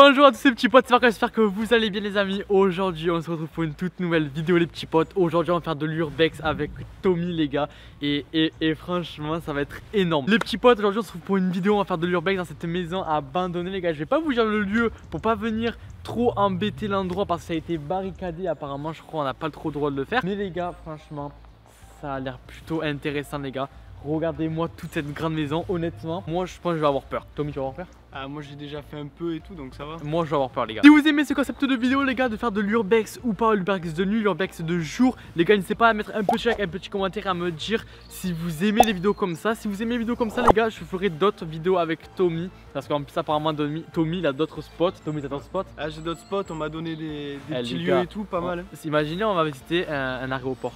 Bonjour à tous ces petits potes, j'espère que vous allez bien les amis. Aujourd'hui on se retrouve pour une toute nouvelle vidéo les petits potes. Aujourd'hui on va faire de l'urbex avec Tommy les gars. Et franchement ça va être énorme. Les petits potes, aujourd'hui on se retrouve pour une vidéo, on va faire de l'urbex dans cette maison abandonnée les gars. Je vais pas vous dire le lieu pour pas venir trop embêter l'endroit parce que ça a été barricadé apparemment, je crois on n'a pas trop le droit de le faire. Mais les gars franchement ça a l'air plutôt intéressant les gars. Regardez-moi toute cette grande maison, honnêtement, moi je pense que je vais avoir peur. Tommy, tu vas avoir peur? Ah, moi j'ai déjà fait un peu et tout donc ça va. Moi je vais avoir peur les gars. Si vous aimez ce concept de vidéo les gars, de faire de l'urbex ou pas, l'urbex de nuit, l'urbex de jour, les gars n'hésitez pas à mettre un petit like, un petit commentaire, à me dire si vous aimez les vidéos comme ça. Si vous aimez les vidéos comme ça les gars, je ferai d'autres vidéos avec Tommy. Parce qu'en plus apparemment Tommy il a d'autres spots. Tommy t'as d'autres spots? Ah, j'ai d'autres spots, on m'a donné des petits lieux gars, et tout, pas mal. Imaginez on va visiter un aéroport.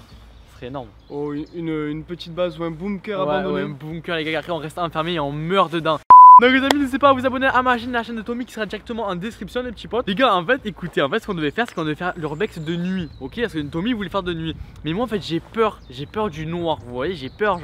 Énorme. Oh, une petite base ou un bunker abandonné. Ouais, un bunker les gars, après on reste enfermé et on meurt dedans. Donc les amis, n'hésitez pas à vous abonner à ma chaîne, la chaîne de Tommy qui sera directement en description les petits potes. Les gars en fait écoutez, en fait ce qu'on devait faire c'est qu'on devait faire l'urbex de nuit. Ok, parce que Tommy voulait faire de nuit. Mais moi en fait j'ai peur du noir, vous voyez, j'ai peur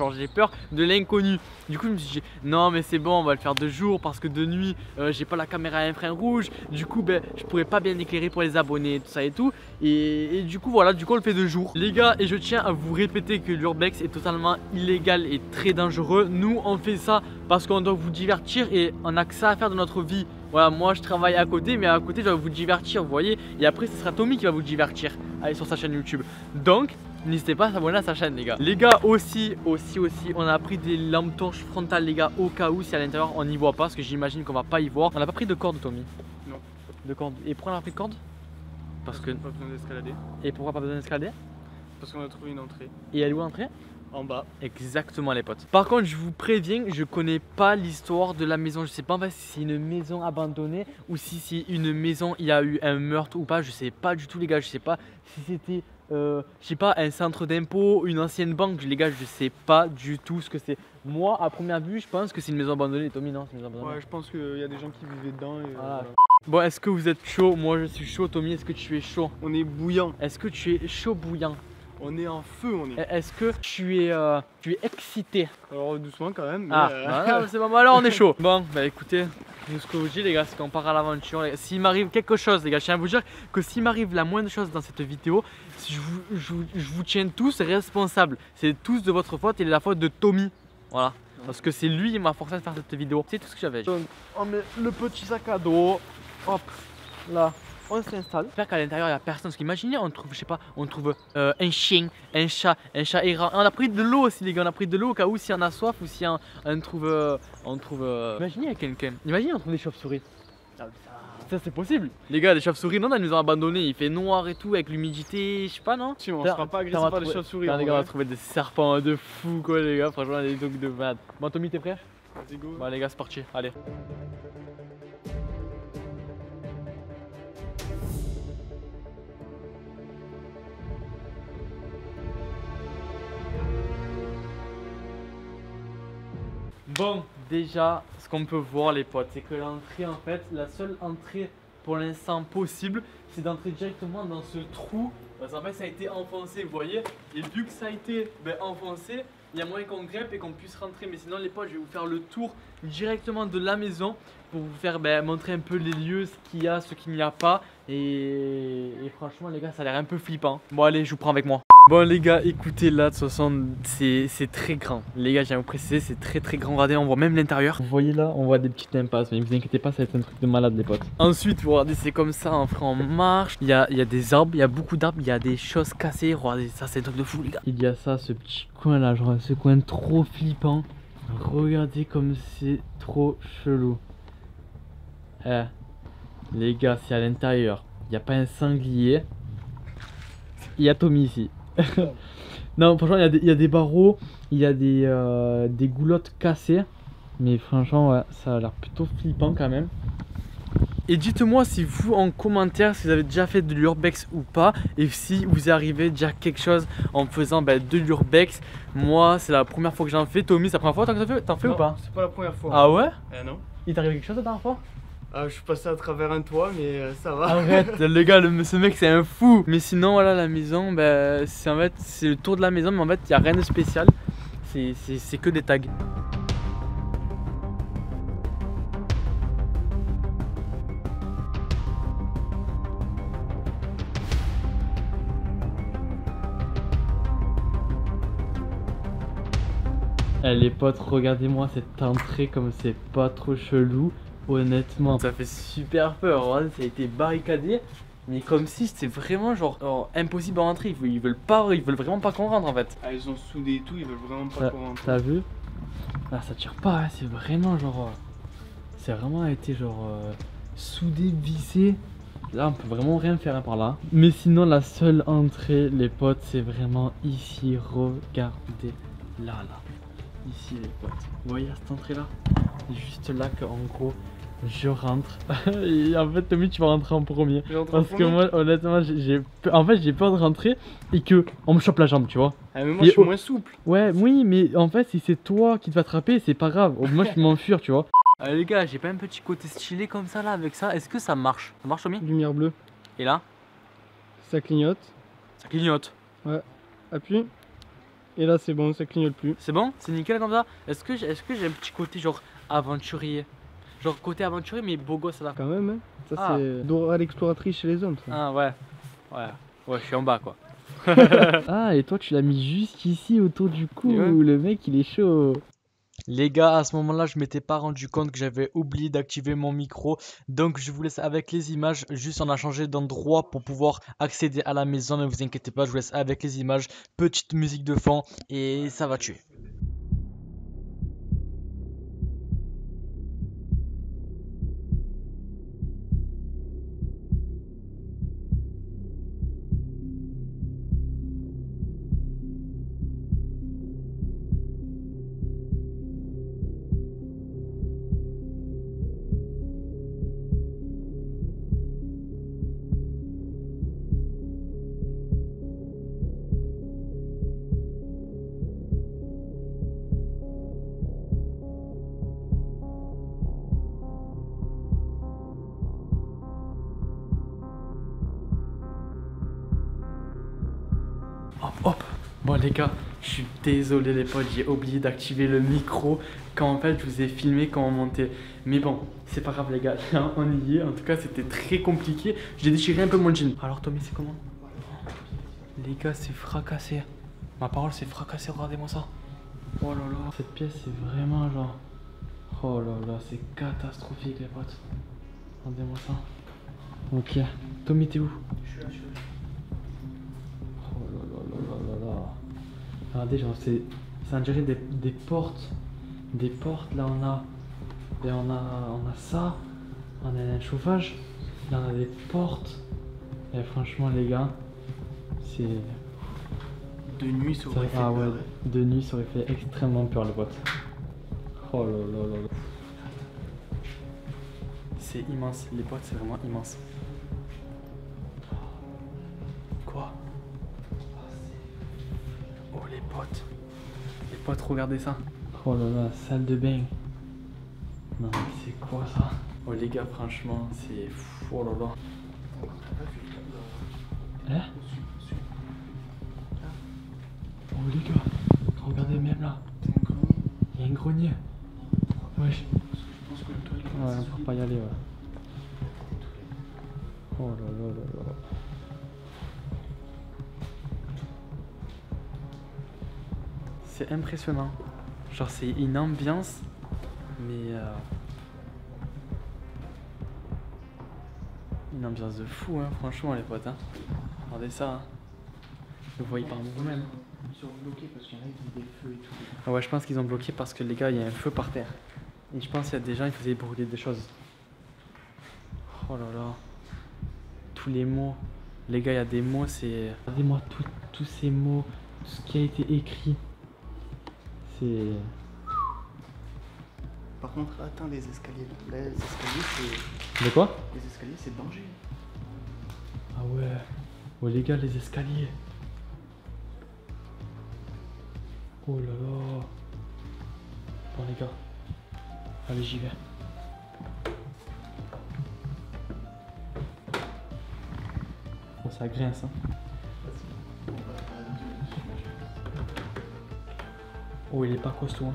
de l'inconnu. Du coup je me suis dit non mais c'est bon, on va le faire de jour parce que de nuit j'ai pas la caméra à infrarouge. Du coup ben je pourrais pas bien éclairer pour les abonnés tout ça et tout. Et du coup voilà, du coup on le fait de jour. Les gars, et je tiens à vous répéter que l'urbex est totalement illégal et très dangereux. Nous on fait ça parce qu'on doit vous divertir et on a que ça à faire dans notre vie. Voilà, moi je travaille à côté, mais à côté je dois vous divertir, vous voyez. Et après ce sera Tommy qui va vous divertir. Allez sur sa chaîne YouTube. Donc n'hésitez pas à s'abonner à sa chaîne les gars. Les gars aussi on a pris des lampes torches frontales les gars, au cas où si à l'intérieur on n'y voit pas, parce que j'imagine qu'on va pas y voir. On n'a pas pris de corde Tommy? Non. De corde. Et pourquoi on a pris de corde? Parce que pas besoin d'escalader. Et pourquoi pas besoin d'escalader? Parce qu'on a trouvé une entrée. Et elle est où l'entrée? En bas. Exactement les potes. Par contre je vous préviens, je connais pas l'histoire de la maison. Je sais pas en fait si c'est une maison abandonnée ou si c'est une maison, il y a eu un meurtre ou pas. Je sais pas du tout les gars. Je sais pas si c'était je sais pas, un centre d'impôt, une ancienne banque. Les gars je sais pas du tout ce que c'est. Moi à première vue je pense que c'est une maison abandonnée. Tommy non, c'est une maison abandonnée. Ouais, je pense qu'il y a des gens qui vivaient dedans et voilà. Bon, est-ce que vous êtes chaud? Moi je suis chaud. Tommy, est-ce que tu es chaud? On est bouillant. Est-ce que tu es chaud bouillant? On est en feu, on est. Est-ce que tu es excité? Alors doucement quand même. Mais non, c'est pas mal, alors on est chaud. Bon, bah écoutez, ce que je vous dis les gars, c'est qu'on part à l'aventure. S'il m'arrive quelque chose les gars, je tiens à vous dire que s'il m'arrive la moindre chose dans cette vidéo, je vous tiens tous responsables. C'est tous de votre faute et de la faute de Tommy. Voilà. Parce que c'est lui qui m'a forcé à faire cette vidéo. C'est tout ce que j'avais. Donc on met le petit sac à dos. Hop, là. On s'installe. J'espère qu'à l'intérieur il n'y a personne. Parce qu'imaginez, on trouve, je sais pas, on trouve un chien, un chat errant. On a pris de l'eau aussi, les gars. On a pris de l'eau au cas où si on a soif ou si on trouve. Imaginez il y a quelqu'un. Imaginez on trouve des chauves-souris. Ça c'est possible. Les gars, des chauves-souris, non, elles nous ont abandonnés. Il fait noir et tout avec l'humidité, je sais pas, non? Si, on sera pas agressé par des chauves-souris. Les gars, on a trouvé des serpents de fou, quoi, les gars. Franchement, des trucs de malade. Bon, Tommy, t'es prêt? Vas-y, go. Bon, les gars, c'est parti. Allez. Bon, déjà, ce qu'on peut voir les potes, c'est que l'entrée en fait, la seule entrée pour l'instant possible, c'est d'entrer directement dans ce trou. Parce qu'en fait ça a été enfoncé, vous voyez. Et vu que ça a été enfoncé, il y a moyen qu'on grimpe et qu'on puisse rentrer. Mais sinon les potes, je vais vous faire le tour directement de la maison pour vous faire montrer un peu les lieux, ce qu'il y a, ce qu'il n'y a pas. Et franchement les gars, ça a l'air un peu flippant. Bon allez, je vous prends avec moi. Bon les gars, écoutez là, de toute façon c'est très grand. Les gars, j'ai à vous préciser, c'est très grand. Regardez, on voit même l'intérieur. Vous voyez là, on voit des petites impasses, mais ne vous inquiétez pas, ça va être un truc de malade les potes. Ensuite, vous regardez, c'est comme ça, on marche. Il y a des arbres, il y a beaucoup d'arbres, il y a des choses cassées. Regardez, ça c'est un truc de fou les gars. Il y a ça, ce petit coin là, genre ce coin trop flippant. Regardez comme c'est trop chelou. Les gars, si à l'intérieur, il n'y a pas un sanglier, il y a Tommy ici. Non, franchement, il y a des barreaux, il y a des goulottes cassées. Mais franchement, ouais, ça a l'air plutôt flippant quand même. Et dites-moi si vous en commentaire si vous avez déjà fait de l'urbex ou pas. Et si vous arrivez déjà quelque chose en faisant de l'urbex. Moi, c'est la première fois que j'en fais. Tommy, c'est la première fois que t'en fais ou pas? C'est pas la première fois. Ah ouais? Non. Il t'arrive quelque chose la dernière fois? Ah, je suis passé à travers un toit, mais ça va. Arrête, les gars, ce mec c'est un fou. Mais sinon, voilà, la maison, c'est en fait, c'est le tour de la maison, mais en fait, il n'y a rien de spécial. C'est que des tags. Les potes, regardez-moi cette entrée comme c'est pas trop chelou. Honnêtement, ça fait super peur. Regardez, ça a été barricadé. Mais comme si c'était vraiment genre impossible à rentrer. Ils veulent vraiment pas qu'on rentre en fait. Ah, ils ont soudé et tout, ils veulent vraiment pas qu'on rentre. T'as vu? Là ça tire pas, hein. C'est vraiment genre... c'est vraiment été genre soudé, vissé. Là on peut vraiment rien faire par là. Mais sinon la seule entrée les potes c'est vraiment ici. Regardez là. Ici les potes. Vous voyez cette entrée là? Juste là qu'en gros je rentre. Et en fait Tommy tu vas rentrer en premier. Parce que moi honnêtement j'ai peur de rentrer et que on me chope la jambe tu vois. Ah mais moi je suis moins souple. Ouais oui mais en fait si c'est toi qui te vas attraper c'est pas grave. Moi je peux m'enfuir tu vois. Allez les gars, j'ai pas un petit côté stylé comme ça là avec ça. Est-ce que ça marche? Ça marche Tommy? Lumière bleue. Et là? Ça clignote. Ça clignote. Ouais. Appuie. Et là c'est bon, ça clignote plus. C'est bon? C'est nickel comme ça? Est-ce que j'ai un petit côté genre aventurier? Genre côté aventurier mais beau gosse là. Quand même hein. Ça c'est Dora l'exploratrice chez les hommes. Ça. Ah ouais. Ouais je suis en bas quoi. Ah et toi tu l'as mis juste ici autour du cou. Ouais. Le mec il est chaud. Les gars, à ce moment-là, je m'étais pas rendu compte que j'avais oublié d'activer mon micro. Donc, je vous laisse avec les images. Juste, on a changé d'endroit pour pouvoir accéder à la maison. Ne vous inquiétez pas, je vous laisse avec les images. Petite musique de fond et ça va tuer. Hop. Bon les gars, je suis désolé les potes, j'ai oublié d'activer le micro quand en fait je vous ai filmé quand on montait. Mais bon, c'est pas grave les gars, là on y est. En tout cas c'était très compliqué. J'ai déchiré un peu mon jean. Alors Tommy c'est comment? Les gars c'est fracassé. Ma parole c'est fracassé, regardez-moi ça. Oh là là, cette pièce c'est vraiment genre... oh là là, c'est catastrophique les potes. Regardez-moi ça. Ok, Tommy t'es où? Je suis là. Oh là là. Regardez, genre ça dirait des portes. Des portes, là on a ça. On a un chauffage. Là on a des portes. Et franchement les gars, c'est... de nuit ça aurait fait peur. Ouais, de nuit ça aurait fait extrêmement peur les potes. Oh là là là là. C'est immense, les potes c'est vraiment immense. Quoi? Oh les potes regardez ça. Oh là là, salle de bain. Non mais c'est quoi ça? Oh les gars franchement c'est fou. Oh là là. Hein? Oh les gars, regardez même là. Il y a un grenier. Wesh. Ouais, on peut pas y aller ouais. Oh là là là là. C'est impressionnant. Genre c'est une ambiance, mais une ambiance de fou hein, franchement les potes hein. Regardez ça hein. Vous voyez par vous-même. Ils sont bloqués parce qu'il y en a qui ont des feux et tout. Ah ouais je pense qu'ils ont bloqué parce que les gars il y a un feu par terre. Et je pense qu'il y a des gens qui faisaient brûler des choses. Oh là là. Tous les mots. Les gars il y a des mots c'est... regardez-moi tous ces mots, tout ce qui a été écrit. C'est... Par contre, attends les escaliers. Là, les escaliers c'est... De quoi? Les escaliers c'est danger. Ah ouais. Oh les gars les escaliers. Oh là là. Bon les gars. Allez j'y vais. Oh ça grince hein. Oh il est pas costaud hein.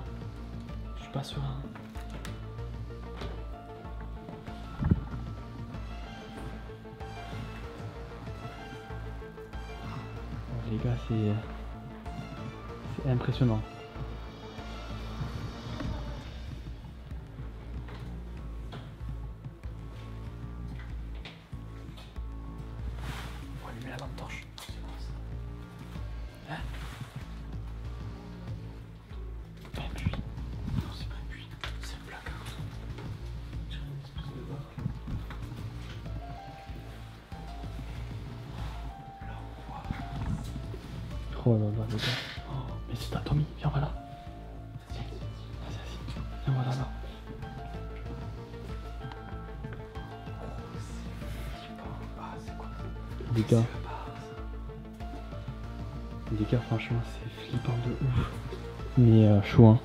Je suis pas sûr hein. Oh, les gars c'est impressionnant. la lampe torche. Hein? Un puits. Non, c'est pas un puits, c'est un placard. J'ai une espèce de bac. Là, quoi? Oh là là, les gars. Oh, mais c'est ta Tommy, viens, on va là. Vas-y, viens, on va là, là. Les gars, franchement, c'est flippant de ouf. Mais chaud, hein.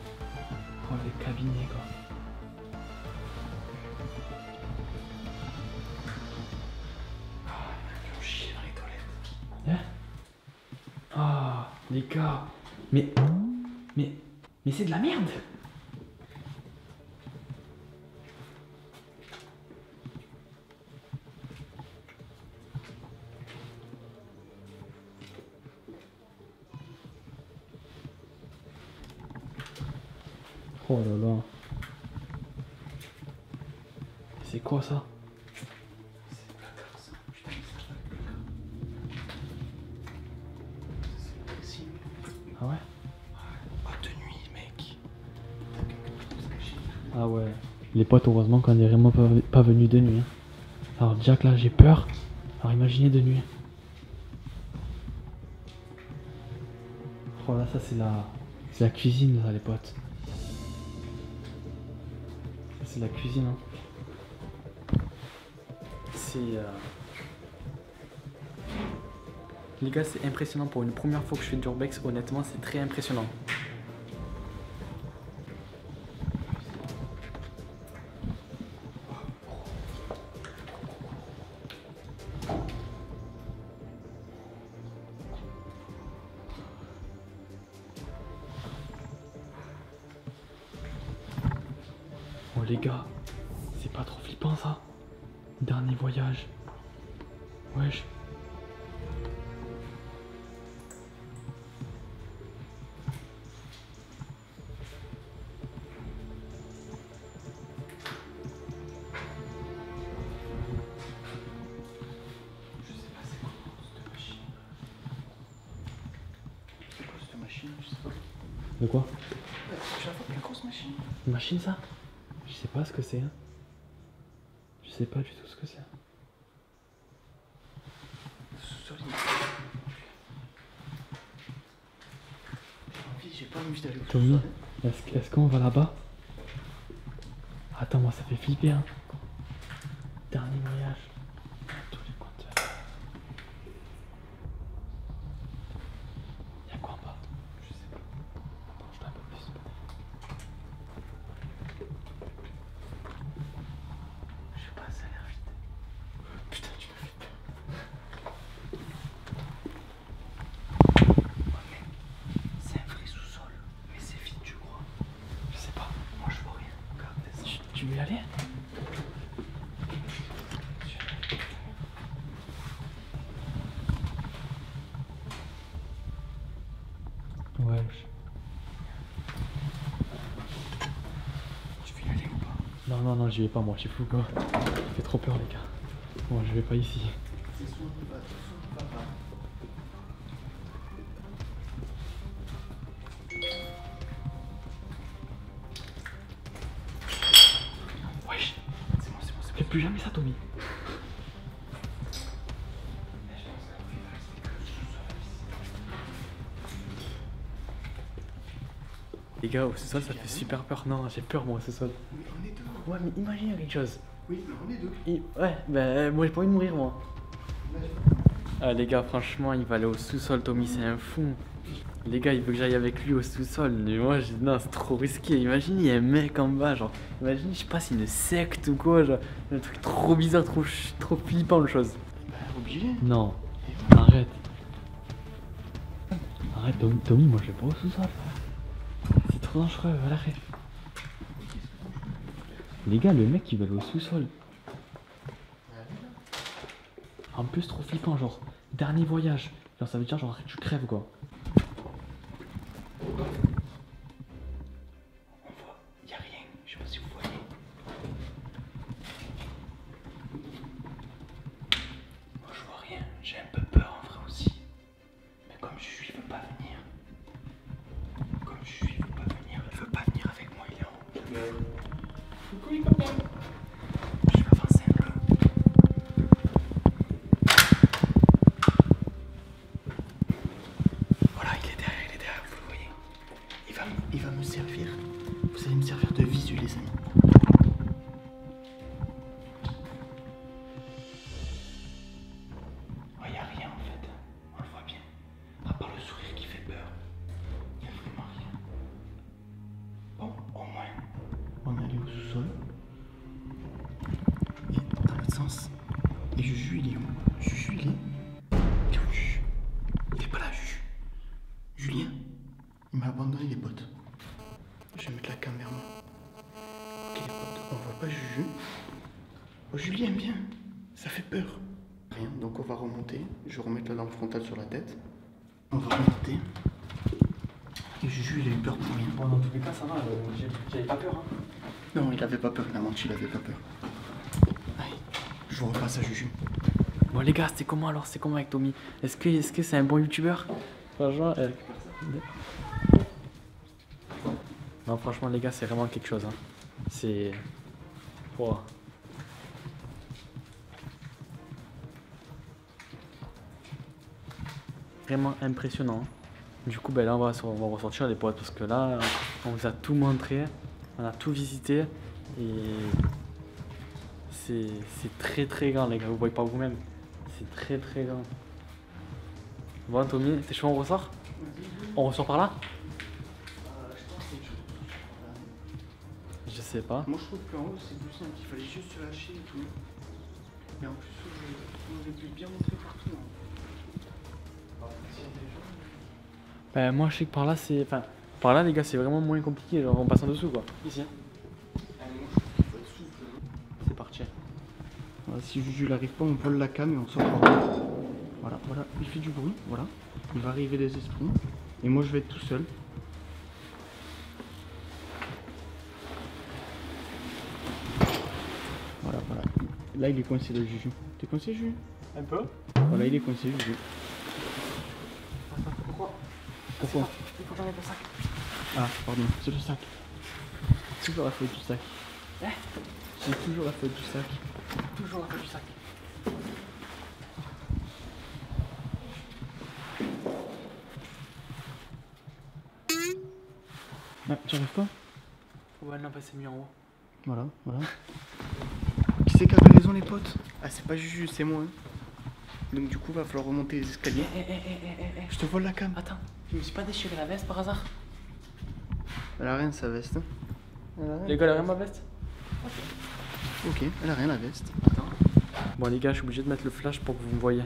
Oh, les cabinets, quoi. Ah, ils ont chié dans les toilettes. Hein? Ah, les gars. Mais c'est de la merde. Oh là là. C'est quoi ça? Ah ouais? Oh, de nuit, mec. Ah ouais. Les potes, heureusement qu'on est vraiment pas venus de nuit. Hein. Alors Jack, là, j'ai peur. Alors imaginez de nuit. Oh là, ça c'est la cuisine, là, les potes. Ça c'est la cuisine, hein. C'est... Les gars, c'est impressionnant pour une première fois que je fais du urbex. Honnêtement, c'est très impressionnant. Oh les gars, c'est pas trop flippant ça? Dernier voyage. Wesh. Je sais pas c'est quoi cette machine. C'est quoi cette machine? Je sais pas. De quoi? J'ai une grosse machine. Une machine, ça? Je sais pas ce que c'est. Hein. Je sais pas du tout ce que c'est. J'ai pas envie d'aller au Tommy, est-ce qu'on va là-bas? Attends, moi ça fait flipper, hein. Dernier voyage. Tous les compteurs. Y'a quoi en bas? Je sais pas. Approche-toi un peu plus. Je sais pas, ça a l'air vide. Putain, tu m'as fait peur. Oh mec, c'est un vrai sous-sol, mais c'est vide, je crois. Je sais pas, moi je vois rien. Regarde, tu veux y aller? Ouais. Tu veux y aller ou pas? Non, non, non, j'y vais pas, moi, je suis fou, quoi. Ça fait trop peur, les gars. Bon, je vais pas ici. C'est sous papa. Wesh, c'est bon. Fais plus jamais ça, Tommy. Les gars, au sous-sol, ça fait super peur. Non, j'ai peur, moi, au sous-sol. Mais on est deux. Ouais, mais imagine quelque chose. Oui, mais on est deux. Ouais, bah, moi, j'ai pas envie de mourir, moi. Ah, les gars, franchement, il va aller au sous-sol, Tommy, c'est un fou. Les gars, il veut que j'aille avec lui au sous-sol. Mais moi, non, c'est trop risqué. Imagine, il y a un mec en bas, genre. Imagine, je sais pas, c'est une secte ou quoi, genre. Un truc trop bizarre, trop flippant, le chose. Bah, obligé. Non, arrête. Arrête, Tommy, moi je vais pas au sous-sol. C'est trop dangereux, arrête. Les gars, le mec il va aller au sous-sol. En plus, trop flippant, genre, dernier voyage. Genre, ça veut dire, genre, tu crèves quoi. On voit, y a rien. Je sais pas si vous voyez. Moi, je vois rien. J'ai un peu peur en fait. Et Juju, il est où? Juju, il est. Il est où, Juju? Il est pas là, Juju. Julien, il m'a abandonné les potes. Je vais mettre la caméra. Ok, les potes, on voit pas Juju. Oh, Julien, viens. Ça fait peur. Rien, donc on va remonter. Je vais remettre la lampe frontale sur la tête. On va remonter. Et Juju, il a eu peur pour rien. Bon, dans tous les cas, ça va, j'avais pas peur. Hein. Non, il avait pas peur, il a menti, il avait pas peur. Allez, je vous repasse à Juju. Bon, les gars, c'est comment alors? C'est comment avec Tommy? Est-ce que c'est un bon youtubeur? Franchement, non, franchement, les gars, c'est vraiment quelque chose. Hein. C'est. Wow. Vraiment impressionnant. Du coup, ben là, on va ressortir les potes parce que là, on vous a tout montré, on a tout visité et c'est très très grand, les gars. Vous voyez pas vous-même, c'est très très grand. Bon, Tommy, t'es chaud, on ressort? On ressort par là? Je sais pas. Moi, je trouve qu'en haut, c'est plus simple. Il fallait juste se lâcher et tout. Et en plus, on aurait pu bien montrer partout. Hein. Ben, moi, je sais que par là, c'est. Enfin, par là, les gars, c'est vraiment moins compliqué. Genre, on passe en dessous, quoi. Ici. C'est parti. Voilà, si Juju n'arrive pas, on vole la cam et on sort par là. Voilà, voilà, il fait du bruit, voilà. Il va arriver des esprits. Et moi, je vais être tout seul. Voilà, voilà. Là, il est coincé de Juju. T'es coincé, Juju? Un peu? Voilà, il est coincé, Juju. Pourquoi? Pourquoi? Il faut jamais ton sac. Ah, pardon, c'est le sac. Toujours la faute du sac. C'est toujours la faute du sac. Toujours la faute du sac. Ah, tu arrives pas? Ouais, non, bah, c'est mieux en haut. Voilà, voilà. Qui c'est qui avait raison, les potes? Ah, c'est pas Juju, c'est moi. Hein. Donc, du coup, va falloir remonter les escaliers. Je te vole la cam. Attends, je me suis pas déchiré la veste par hasard? Elle a rien, sa veste. Hein. Elle a rien. Les gars, elle a rien ma veste? Ok, elle a rien, la veste. Attends. Bon, les gars, je suis obligé de mettre le flash pour que vous me voyez.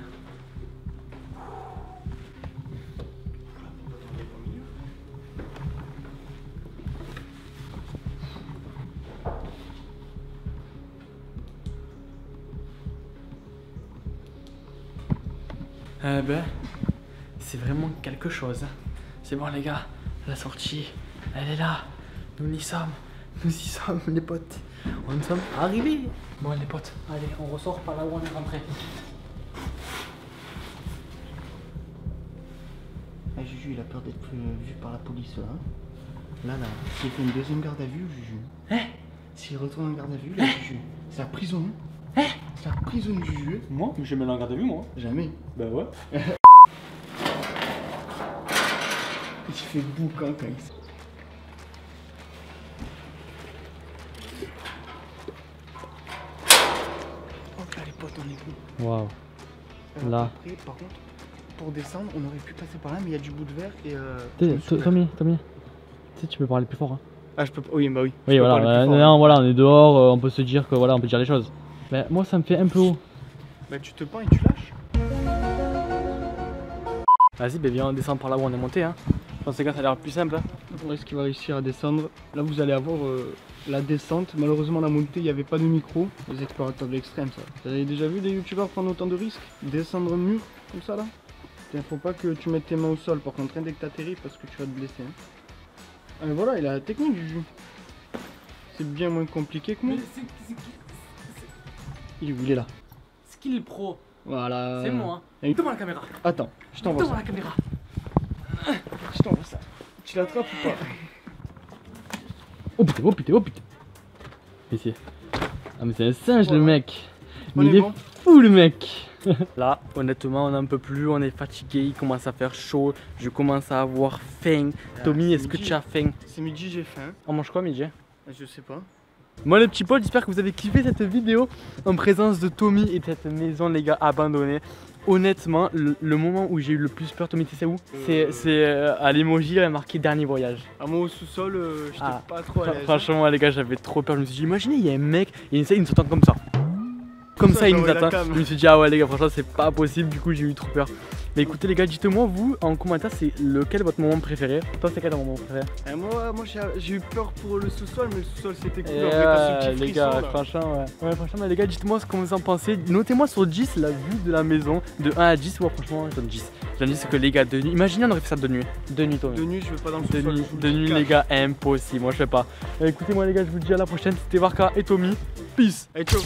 Ben, c'est vraiment quelque chose. C'est bon, les gars, la sortie, elle est là. Nous y sommes, les potes. On y sommes arrivés. Bon, les potes, allez, on ressort par là où on est rentré. Ah, Juju, il a peur d'être vu par la police, là. Là, s'il fait une deuxième garde à vue, Juju. Hein? S'il retourne en garde à vue, là, Juju. C'est la prison. Hein? C'est la prison de Juju. Moi? Je mets en garde à vue, moi. Jamais. Bah ouais. Il fait boucan quand il... Oh là, les potes, on est bon. Waouh. Là. Après, par contre, pour descendre, on aurait pu passer par là, mais il y a du bout de verre et Tommy, tu sais, tu peux parler plus fort. Hein. Ah, je peux pas. Oui, bah oui. Oui, voilà, non, voilà, on est dehors, on peut se dire que voilà, on peut dire les choses. Mais moi, ça me fait un peu haut. Bah, tu te pends et tu lâches. Vas-y, bah viens, on descend par là où on est monté. Hein. Je pense que ça a l'air plus simple. Hein. Est-ce qu'il va réussir à descendre? Là, vous allez avoir la descente. Malheureusement, la montée, il n'y avait pas de micro. Les explorateurs de l'extrême, ça. Vous avez déjà vu des youtubeurs prendre autant de risques? Descendre un mur comme ça, là? Faut pas que tu mettes tes mains au sol, par contre, dès que t'atterris, parce que tu vas te blesser. Hein. Ah, mais voilà, il a la technique du jeu. C'est bien moins compliqué que moi. Il est là. Skill pro. Voilà. C'est moi. Hein. Et... Devant la caméra. Attends, je t'envoie ça. Devant la caméra. Je t'envoie ça. Tu l'attrapes ou pas? Oh putain, oh putain, oh putain. Ici. Ah mais c'est un singe le mec. Mais il est bon. fou le mec. Là, honnêtement, on n'en peut plus, on est fatigué, il commence à faire chaud, je commence à avoir faim. Tommy, est-ce que tu as faim? C'est midi, j'ai faim. On mange quoi midi? Je sais pas. Moi les petits potes, j'espère que vous avez kiffé cette vidéo en présence de Tommy et de cette maison les gars abandonnée. Honnêtement, le moment où j'ai eu le plus peur, Tommy, tu sais où? C'est à l'emoji, il a marqué dernier voyage. À moi au sous-sol, j'étais pas trop à l'aise. Franchement les gars, j'avais trop peur, je me suis dit, imaginez, il y a un mec, il essaye une sautante comme ça. comme ça il j'ai nous envoyé la attend. cam. Je me suis dit ah ouais les gars franchement c'est pas possible, du coup j'ai eu trop peur. Mais écoutez les gars, dites-moi vous en commentaire c'est lequel votre moment préféré. Toi c'est quel ton moment préféré? Et moi j'ai eu peur pour le sous-sol, mais le sous-sol c'était cool. Et En fait, t'as ce petit les frisson, gars, là. franchement, ouais, franchement, les gars, dites-moi ce que vous en pensez. Notez-moi sur 10 la vue de la maison, de 1 à 10. Ouais, franchement, je donne 10. Je donne 10 que les gars, de nuit. Imaginez, on aurait fait ça de nuit. De nuit, toi. De nuit, je vais pas dans le De sous-sol. nuit, je vous de le nuit, cache. les gars, impossible. Moi, je fais pas. Écoutez-moi, les gars, je vous dis à la prochaine. C'était Warka et Tommy. Peace. Allez, ciao.